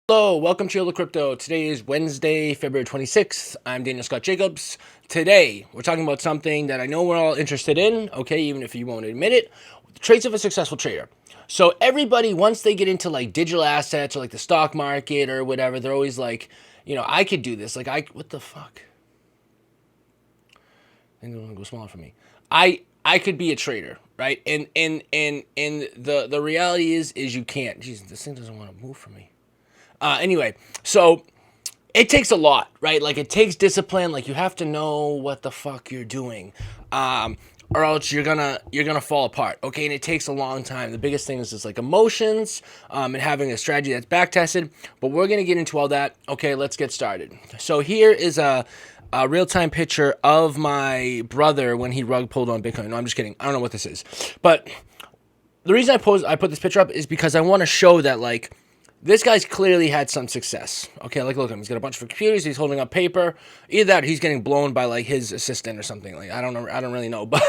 Hello, welcome to YOLO Crypto. Today is Wednesday, February 26th. I'm Daniel Scott Jacobs. Today, we're talking about something that I know we're all interested in, okay, even if you won't admit it, the traits of a successful trader. So everybody, once they get into like digital assets or like the stock market or whatever, they're always like, I could do this. What the fuck? I think it's gonna go smaller for me. I could be a trader, right? And the reality is you can't. Jeez, this thing doesn't want to move for me. Anyway, so it takes a lot, right? Like it takes discipline. Like you have to know what the fuck you're doing, or else you're gonna fall apart. Okay, and it takes a long time. The biggest thing is just like emotions, and having a strategy that's back tested. But we're gonna get into all that. Okay, let's get started. So here is a real-time picture of my brother when he rug pulled on Bitcoin. No, I'm just kidding. I don't know what this is, but the reason I put this picture up is because I want to show that like this guy's clearly had some success. Okay, like look at him. He's got a bunch of computers. He's holding up paper. Either that, or he's getting blown by like his assistant or something. Like I don't know. I don't really know, but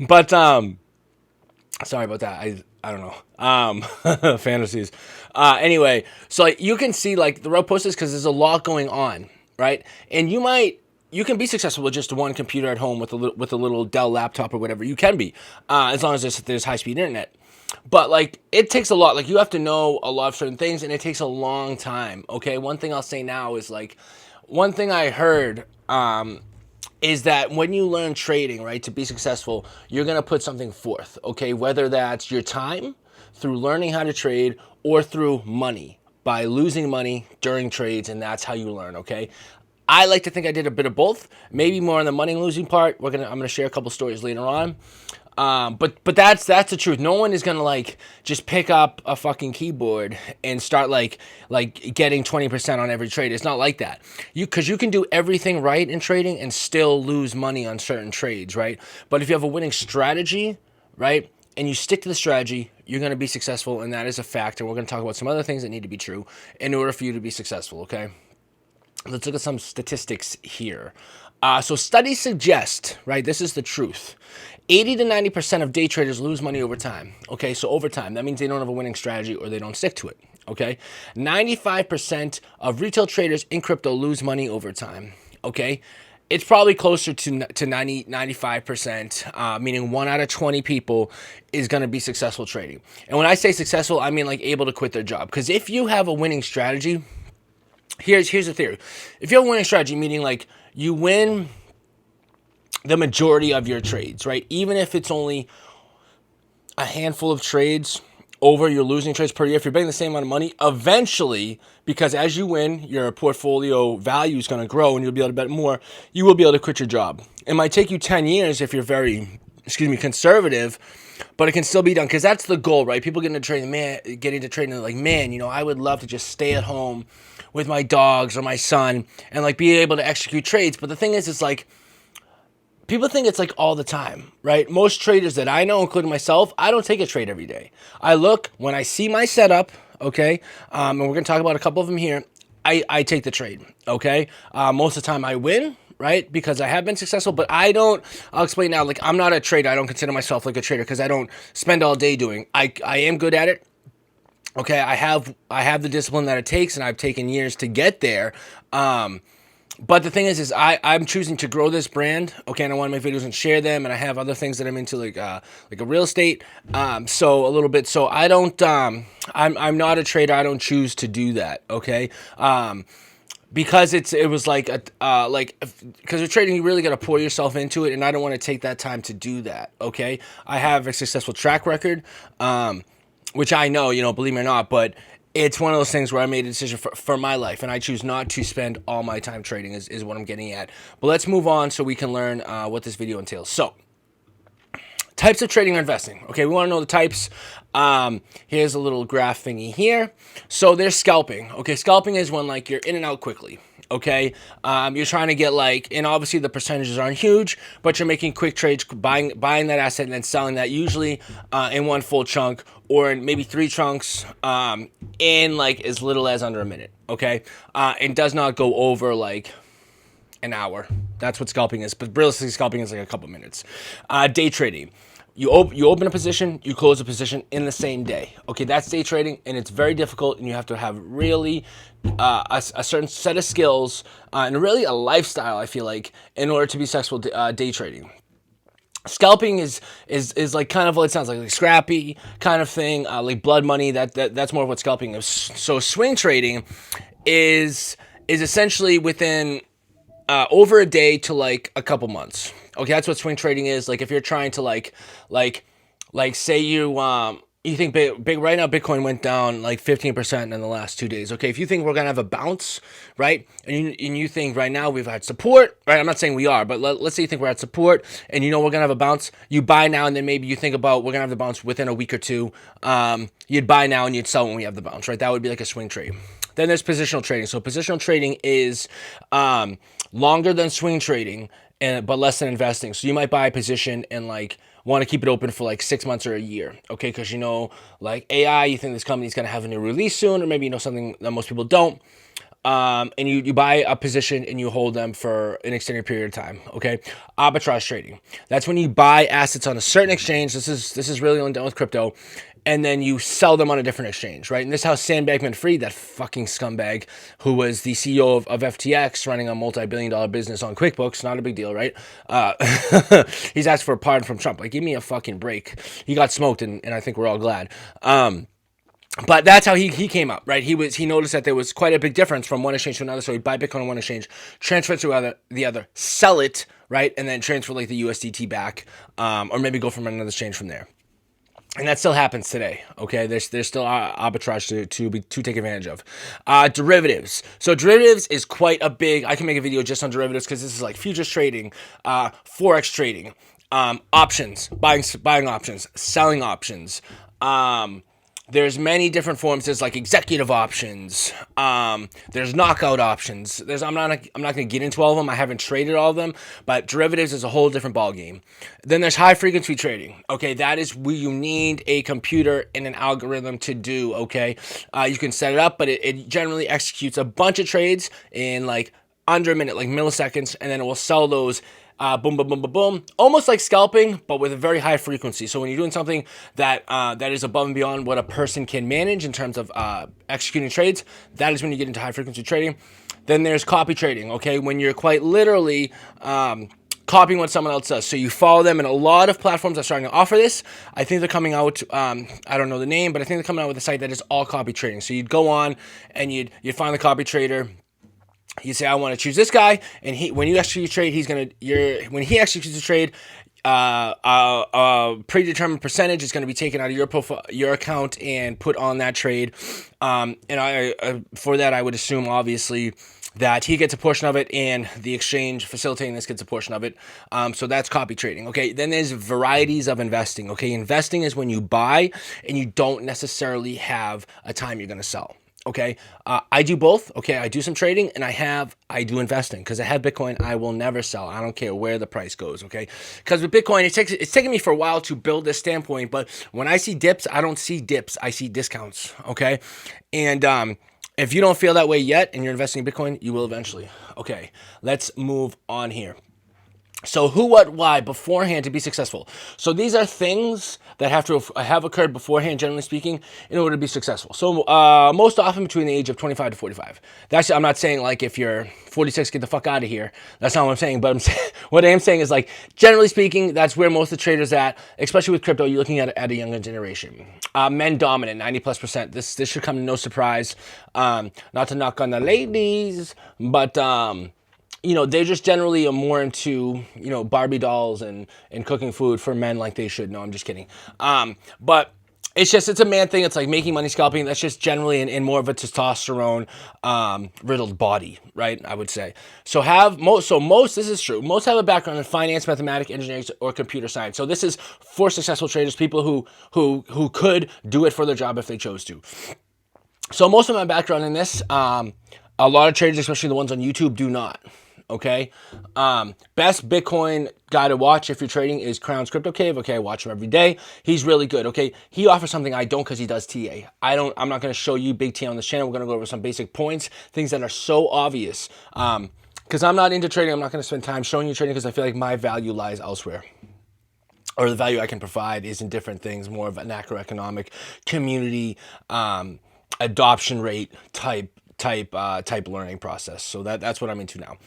but sorry about that. I don't know. Fantasies. Anyway, so like you can see like the rug post is because there's a lot going on, right? And you can be successful with just one computer at home with a little Dell laptop or whatever. You can be, as long as there's high speed internet. But like it takes a lot. Like you have to know a lot of certain things, and it takes a long time. Okay, one thing I'll say now is like one thing I heard is that when you learn trading, right, to be successful, you're gonna put something forth. Okay, whether that's your time through learning how to trade or through money by losing money during trades, and that's how you learn. Okay. I like to think I did a bit of both, maybe more on the money losing part. I'm gonna share a couple stories later on. But that's the truth. No one is gonna like just pick up a fucking keyboard and start like getting 20% on every trade. It's not like that. Because you can do everything right in trading and still lose money on certain trades, right? But if you have a winning strategy, right, and you stick to the strategy, you're gonna be successful, and that is a fact. And we're gonna talk about some other things that need to be true in order for you to be successful. Okay. Let's look at some statistics here. So studies suggest, right, this is the truth. 80 to 90% of day traders lose money over time. Okay, so over time, that means they don't have a winning strategy or they don't stick to it. Okay, 95% of retail traders in crypto lose money over time. Okay, it's probably closer to 90, 95%, meaning 1 out of 20 people is going to be successful trading. And when I say successful, I mean like able to quit their job. Because if you have a winning strategy, here's the theory. If you have a winning strategy, meaning like you win the majority of your trades, right? Even if it's only a handful of trades over your losing trades per year, if you're betting the same amount of money, eventually, because as you win, your portfolio value is going to grow and you'll be able to bet more, you will be able to quit your job. It might take you 10 years if you're very, conservative, but it can still be done because that's the goal, right? People get into trading, like, man, I would love to just stay at home with my dogs or my son and like be able to execute trades. But the thing is, it's like, people think it's like all the time, right? Most traders that I know, including myself, I don't take a trade every day. I look when I see my setup, okay, and we're gonna talk about a couple of them here. I take the trade, okay. Most of the time I win, right, because I have been successful. But I'll explain now. Like I'm not a trader. I don't consider myself like a trader because I don't spend all day doing. I am good at it. Okay, I have the discipline that it takes, and I've taken years to get there. But the thing is I'm choosing to grow this brand, okay, and I want to make videos and share them, and I have other things that I'm into, like a real estate, so a little bit. So I don't, I'm not a trader. I don't choose to do that, okay, because it was like because with trading you really got to pour yourself into it, and I don't want to take that time to do that, okay. I have a successful track record, which I know, believe me or not, but it's one of those things where I made a decision for my life, and I choose not to spend all my time trading is what I'm getting at. But let's move on so we can learn what this video entails. So, types of trading or investing. Okay, we want to know the types. Here's a little graph thingy here. So there's scalping. Okay, scalping is when like you're in and out quickly. Okay, you're trying to get like, and obviously the percentages aren't huge, but you're making quick trades, buying that asset and then selling that, usually in one full chunk or in maybe 3 chunks in like as little as under a minute. Okay, and does not go over like an hour. That's what scalping is. But realistically, scalping is like a couple minutes. Day trading. you open a position, you close a position in the same day. Okay, that's day trading, and it's very difficult, and you have to have really a certain set of skills and really a lifestyle, I feel like, in order to be successful day trading. Scalping is like kind of what it sounds like scrappy kind of thing, like blood money. That's more of what scalping is. So swing trading is essentially within over a day to like a couple months. Okay, that's what swing trading is. Like if you're trying to like say you think big right now Bitcoin went down like 15% in the last 2 days. Okay, if you think we're gonna have a bounce, right, and you think right now we've had support, right? I'm not saying we are, but let's say you think we're at support, and you know we're gonna have a bounce. You buy now, and then maybe you think about we're gonna have the bounce within a week or two. You'd buy now and you'd sell when we have the bounce, right? That would be like a swing trade. Then there's positional trading. So positional trading is longer than swing trading, but less than investing. So you might buy a position and like want to keep it open for like 6 months or a year, okay? Because you know, like AI, you think this company's gonna have a new release soon, or maybe you know something that most people don't. And you buy a position and you hold them for an extended period of time. Okay, arbitrage trading. That's when you buy assets on a certain exchange. This is really only done with crypto, and then you sell them on a different exchange, right? And this is how Sam Bankman-Fried, that fucking scumbag, who was the CEO of FTX, running a multi-billion-dollar business on QuickBooks, not a big deal, right? He's asked for a pardon from Trump. Like, give me a fucking break. He got smoked, and I think we're all glad. But that's how he came up, right? He noticed that there was quite a big difference from one exchange to another, so he'd buy Bitcoin on one exchange, transfer it to the other, sell it, right, and then transfer like the USDT back, or maybe go from another exchange from there. And that still happens today. Okay, there's still arbitrage to take advantage of. Derivatives. So derivatives is quite a big. I can make a video just on derivatives because this is like futures trading, forex trading, options, buying options, selling options. There's many different forms. There's like executive options. There's knockout options. I'm not going to get into all of them. I haven't traded all of them, but derivatives is a whole different ballgame. Then there's high frequency trading. Okay, that is where you need a computer and an algorithm to do. Okay, you can set it up, but it generally executes a bunch of trades in like under a minute, like milliseconds, and then it will sell those. Boom, boom, boom, boom, boom. Almost like scalping, but with a very high frequency. So when you're doing something that is above and beyond what a person can manage in terms of executing trades, that is when you get into high frequency trading. Then there's copy trading, okay? When you're quite literally copying what someone else does. So you follow them, and a lot of platforms are starting to offer this. I think they're coming out, I don't know the name, but I think they're coming out with a site that is all copy trading. So you'd go on and you'd find the copy trader. You say, I want to choose this guy, and when you execute a trade, when he executes a trade, a predetermined percentage is going to be taken out of your profile, your account, and put on that trade. And for that, I would assume obviously that he gets a portion of it, and the exchange facilitating this gets a portion of it. So that's copy trading. Okay, then there's varieties of investing. Okay, investing is when you buy and you don't necessarily have a time you're going to sell. Okay, I do both. Okay, I do some trading and I do investing because I have Bitcoin. I will never sell. I don't care where the price goes. Okay, because with Bitcoin, it's taken me for a while to build this standpoint. But when I see dips, I don't see dips. I see discounts. Okay, and if you don't feel that way yet and you're investing in Bitcoin, you will eventually. Okay, let's move on here. So who, what, why beforehand to be successful. So these are things that have to have occurred beforehand, generally speaking, in order to be successful. So most often between the age of 25 to 45. I'm not saying like if you're 46, get the fuck out of here. That's not what I'm saying. But what I am saying is like, generally speaking, that's where most of the traders at, especially with crypto, you're looking at a younger generation. Men dominant, 90+%. This should come to no surprise. Not to knock on the ladies, but they're just generally more into, Barbie dolls and cooking food for men like they should. No, I'm just kidding. But it's a man thing. It's like making money scalping. That's just generally in more of a testosterone riddled body, right? I would say. Most, this is true. Most have a background in finance, mathematics, engineering, or computer science. So this is for successful traders, people who could do it for their job if they chose to. So most of my background in this, a lot of traders, especially the ones on YouTube, do not. Okay, best Bitcoin guy to watch if you're trading is Crown's Crypto Cave. Okay, I watch him every day. He's really good. Okay, he offers something I don't because he does TA. I'm not going to show you big TA on this channel. We're going to go over some basic points, things that are so obvious. Because I'm not into trading, I'm not going to spend time showing you trading because I feel like my value lies elsewhere. or the value I can provide is in different things, more of an macroeconomic, community, adoption rate type learning process. So that's what I'm into now.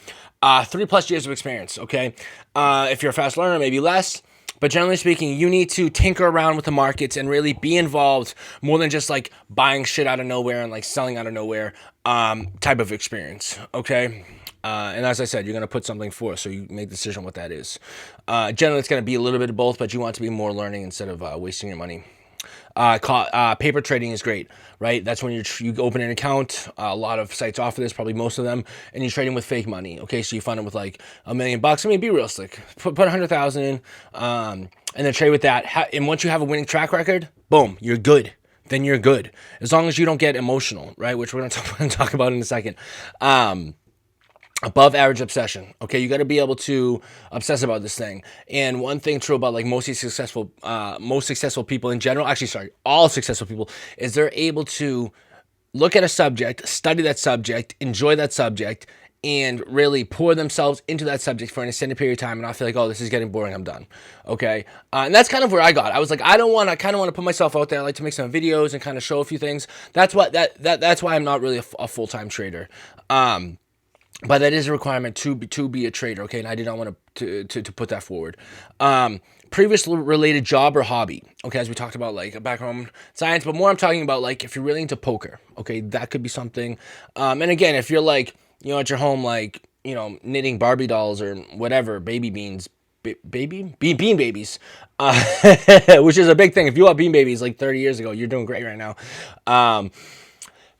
3+ years of experience. Okay, if you're a fast learner, maybe less. But generally speaking, you need to tinker around with the markets and really be involved more than just like buying shit out of nowhere and like selling out of nowhere type of experience. Okay. And as I said, you're going to put something forth, so you make a decision what that is. Generally, it's going to be a little bit of both, but you want to be more learning instead of wasting your money. Paper trading is great, right? That's when you open an account. A lot of sites offer this, probably most of them, and you're trading with fake money. Okay, so you fund it with like $1 million. I mean, be realistic. Put 100,000 in, and then trade with that. And once you have a winning track record, boom, you're good. Then you're good, as long as you don't get emotional, right? Which we're going to talk about in a second. Above average obsession. Okay, you got to be able to obsess about this thing. And one thing true about like most successful people in general, actually, sorry, all successful people, is they're able to look at a subject, study that subject, enjoy that subject, and really pour themselves into that subject for an extended period of time, and not feel like, oh, this is getting boring, I'm done. Okay, and that's kind of where I got. I was like, I kind of want to put myself out there. I like to make some videos and kind of show a few things. That's why I'm not really a full-time trader. But that is a requirement to be a trader, okay? And I did not want to put that forward. Previous related job or hobby, okay? As we talked about, like a background science, but more I'm talking about like if you're really into poker, okay? That could be something. And again, if you're like, at your home, like, knitting Barbie dolls or whatever, baby beans, bean babies, which is a big thing. If you bought bean babies like 30 years ago, you're doing great right now.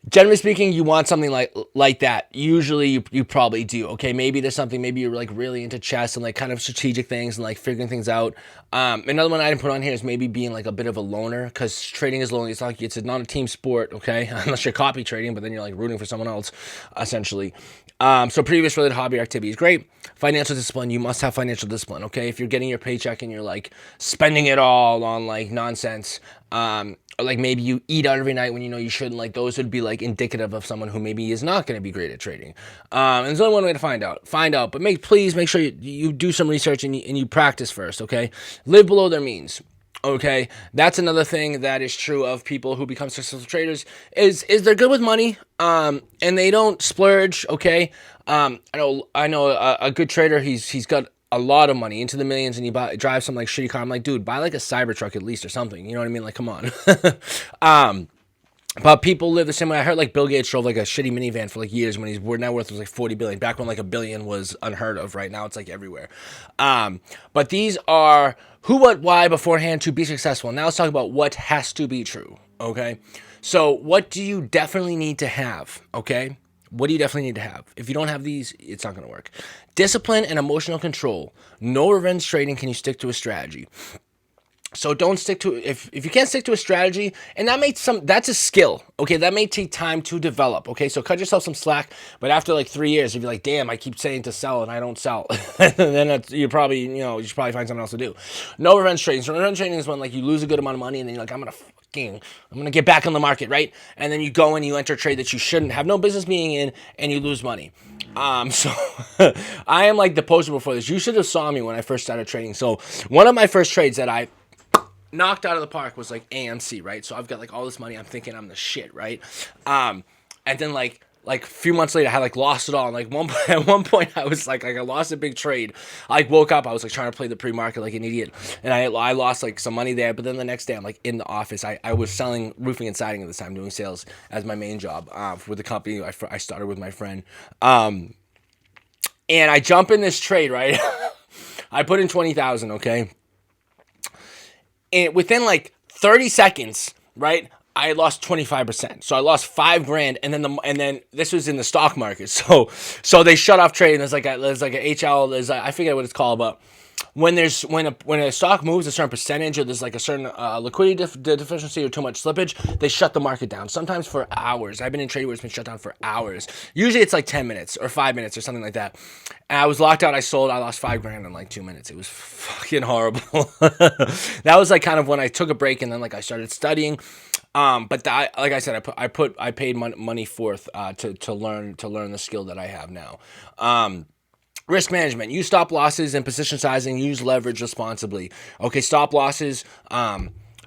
Generally speaking, you want something like that. Usually you probably do. Okay, maybe there's something, maybe you're like really into chess and like kind of strategic things and like figuring things out. Another one I didn't put on here is maybe being like a bit of a loner, because trading is lonely. It's not a team sport, okay? Unless you're copy trading, but then you're like rooting for someone else, essentially. So previous related hobby or activity is great. Financial discipline, you must have financial discipline, okay? If you're getting your paycheck and you're like spending it all on like nonsense, or like maybe you eat out every night when you know you shouldn't, like those would be like indicative of someone who maybe is not going to be great at trading. And there's only one way to find out, but please make sure you do some research and you practice first, okay? Live below their means. Okay, that's another thing that is true of people who become successful traders is they're good with money, and they don't splurge. Okay, I know a good trader. He's got a lot of money, into the millions, and he drives some like shitty car. I'm like, dude, buy like a Cybertruck at least or something. You know what I mean? Like, come on. But people live the same way. I heard like Bill Gates drove like a shitty minivan for like years when his net worth was like 40 billion. Back when like $1 billion was unheard of. Right now it's like everywhere. But these are who, what, why beforehand to be successful. Now let's talk about what has to be true. Okay. So what do you definitely need to have? Okay. What do you definitely need to have? If you don't have these, it's not going to work. Discipline and emotional control. No revenge trading. Can you stick to a strategy? So don't stick to, if you can't stick to a strategy, and that's a skill, okay? That may take time to develop, okay? So cut yourself some slack, but after like 3 years, if you're like, damn, I keep saying to sell and I don't sell, then you should probably find something else to do. No revenge trading. So revenge trading is when like you lose a good amount of money and then you're like, I'm gonna get back on the market, right? And then you go and you enter a trade that you shouldn't have no business being in, and you lose money. So I am like the poster before this. You should have saw me when I first started trading. So one of my first trades that I knocked out of the park was like AMC, right? So I've got like all this money. I'm thinking I'm the shit, right? And then like a few months later, I had like lost it all. And like at one point, I was like I lost a big trade. I like woke up, I was like trying to play the pre-market like an idiot, and I lost like some money there. But then the next day, I'm like in the office. I was selling roofing and siding at this time, doing sales as my main job with the company I started with my friend. And I jump in this trade, right? I put in 20,000, okay. And within like 30 seconds, right, I lost 25%. So I lost $5,000, and then this was in the stock market. So they shut off trading. There's like a HL. I forget what it's called, but when a stock moves a certain percentage, or there's like a certain liquidity deficiency or too much slippage, they shut the market down. Sometimes for hours. I've been in trading where it's been shut down for hours. Usually it's like 10 minutes or 5 minutes or something like that. And I was locked out. I sold. I lost $5,000 in like 2 minutes. It was fucking horrible. That was like kind of when I took a break, and then like I started studying. But like I said, I paid money forth to learn the skill that I have now. Risk management. Use stop losses and position sizing. Use leverage responsibly. Okay, stop losses.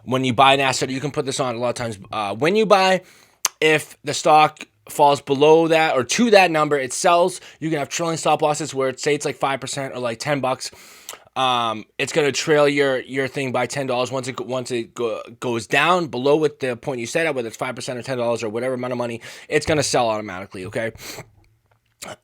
When you buy an asset, you can put this on a lot of times. When you buy, if the stock falls below that or to that number, it sells. You can have trailing stop losses where say it's like 5% or like $10. It's gonna trail your thing by $10 once it goes down below what the point you set at, whether it's 5% or $10 or whatever amount of money, it's gonna sell automatically. Okay.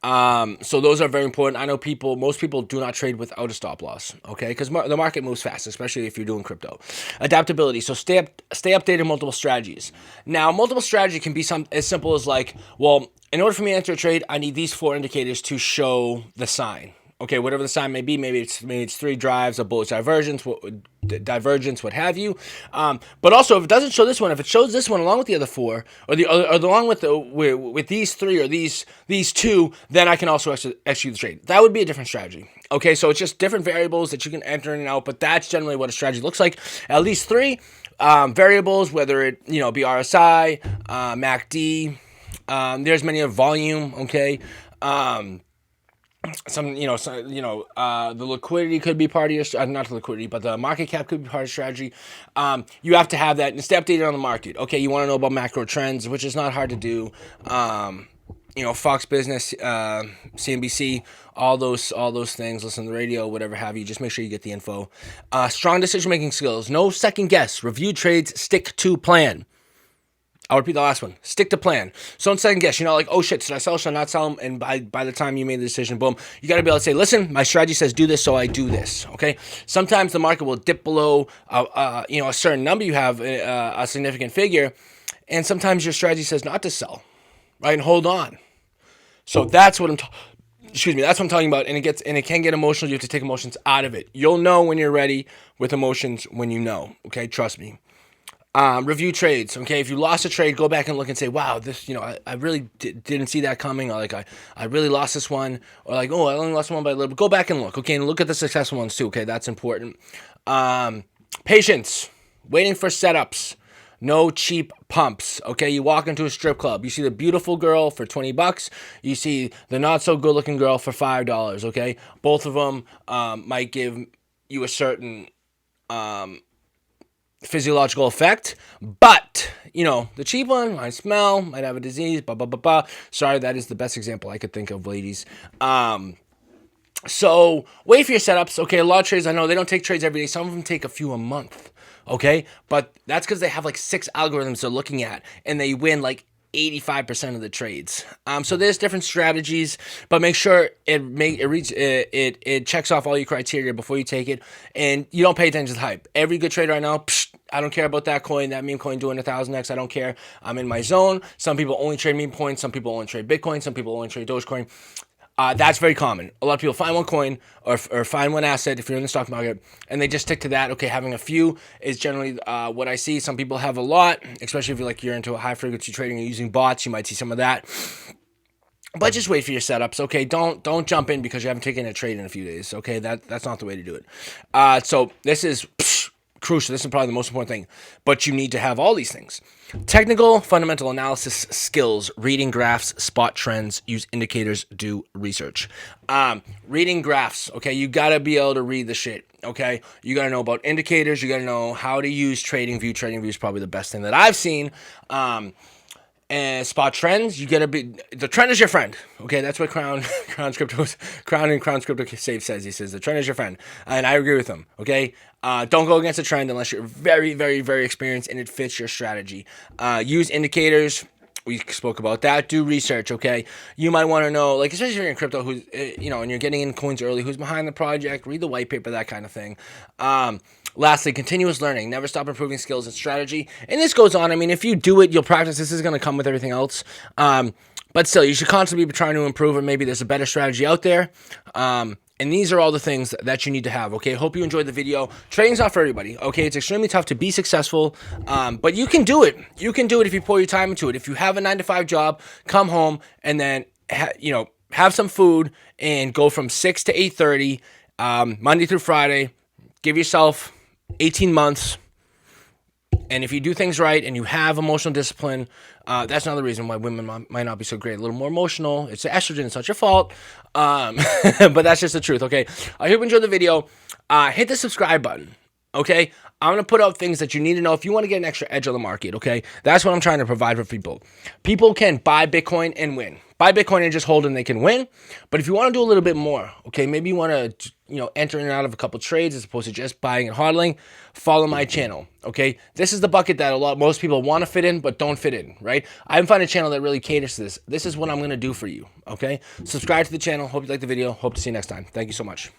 So those are very important. I know most people do not trade without a stop loss, okay? Because the market moves fast, especially if you're doing crypto. Adaptability. So stay updated on multiple strategies. Now, multiple strategy can be as simple as like, well, in order for me to enter a trade, I need these 4 indicators to show the sign. Okay, whatever the sign may be, maybe it's 3 drives, a bullish divergence, what have you. But also, if it doesn't show this one, if it shows this one along with the other 4, or along with these 3 or these 2, then I can also execute the trade. That would be a different strategy. Okay, so it's just different variables that you can enter in and out, but that's generally what a strategy looks like. At least 3 variables, whether it be RSI, MACD. There's many of volume. Okay. The liquidity could be part of your, not the liquidity, but the market cap could be part of strategy. You have to have that and stay updated on the market. Okay, you want to know about macro trends, which is not hard to do. Fox Business, CNBC, all those things. Listen to the radio, whatever have you. Just make sure you get the info. Strong decision-making skills. No second guess. Review trades. Stick to plan. I'll repeat the last one. Stick to plan. So don't second guess. Like, oh shit, should I sell? Should I not sell? And by the time you made the decision, boom, you got to be able to say, listen, my strategy says do this, so I do this. Okay. Sometimes the market will dip below, a certain number. You have a significant figure, and sometimes your strategy says not to sell, right, and hold on. So that's what that's what I'm talking about. And it can get emotional. You have to take emotions out of it. You'll know when you're ready with emotions when you know. Okay, trust me. Review trades. Okay, if you lost a trade, go back and look and say, wow, this, I really didn't see that coming, or like I really lost this one, or like, oh, I only lost one by a little bit. Go back and look. Okay, and look at the successful ones too. Okay, that's important. Patience. Waiting for setups. No cheap pumps. Okay, you walk into a strip club. You see the beautiful girl for $20. You see the not so good looking girl for $5. Okay, both of them might give you a certain physiological effect, but the cheap one might smell, might have a disease, blah blah blah blah. Sorry, that is the best example I could think of, ladies. So wait for your setups. Okay, a lot of trades, I know they don't take trades every day. Some of them take a few a month. Okay, but that's because they have like 6 algorithms they're looking at, and they win like 85% of the trades. So there's different strategies, but make sure it checks off all your criteria before you take it, and you don't pay attention to the hype. Every good trader I know, I don't care about that coin, that meme coin doing 1,000x. I don't care. I'm in my zone. Some people only trade meme coins. Some people only trade Bitcoin. Some people only trade Dogecoin. That's very common. A lot of people find one coin or find one asset if you're in the stock market, and they just stick to that. Okay, having a few is generally what I see. Some people have a lot, especially if you're into a high frequency trading and using bots. You might see some of that. But just wait for your setups. Okay, don't jump in because you haven't taken a trade in a few days. Okay, that's not the way to do it. So this is crucial. This is probably the most important thing. But you need to have all these things. Technical, fundamental analysis skills, reading graphs, spot trends, use indicators, do research. Reading graphs, okay? You got to be able to read the shit, okay? You got to know about indicators. You got to know how to use TradingView. TradingView is probably the best thing that I've seen. And spot trends, you gotta be, the trend is your friend. Okay, that's what Crown and Crown Crypto Save says. He says the trend is your friend, and I agree with him. Okay, don't go against the trend unless you're very, very, very experienced and it fits your strategy. Use indicators. We spoke about that. Do research. Okay, you might want to know, like, especially if you're in crypto, who's and you're getting in coins early, who's behind the project. Read the white paper, that kind of thing. Lastly, continuous learning. Never stop improving skills and strategy. And this goes on. I mean, if you do it, you'll practice. This is going to come with everything else. But still, you should constantly be trying to improve, and maybe there's a better strategy out there. And these are all the things that you need to have, okay? Hope you enjoyed the video. Trading's not for everybody, okay? It's extremely tough to be successful, but you can do it. You can do it if you pour your time into it. If you have a 9-to-5 job, come home and then, have some food and go from 6 to 8:30, Monday through Friday. Give yourself 18 months, And if you do things right and you have emotional discipline, that's another reason why women might not be so great. A little more emotional. It's the estrogen. It's not your fault. But that's just the truth, okay? I hope you enjoyed the video. Hit the subscribe button, okay? I'm going to put out things that you need to know if you want to get an extra edge on the market, okay? That's what I'm trying to provide for people. People can buy Bitcoin and win. Buy Bitcoin and just hold and they can win. But if you want to do a little bit more, okay, maybe you want to, enter in and out of a couple trades as opposed to just buying and hodling, follow my channel, okay? This is the bucket that most people want to fit in but don't fit in, right? I haven't found a channel that really caters to this. This is what I'm going to do for you, okay? Subscribe to the channel. Hope you liked the video. Hope to see you next time. Thank you so much.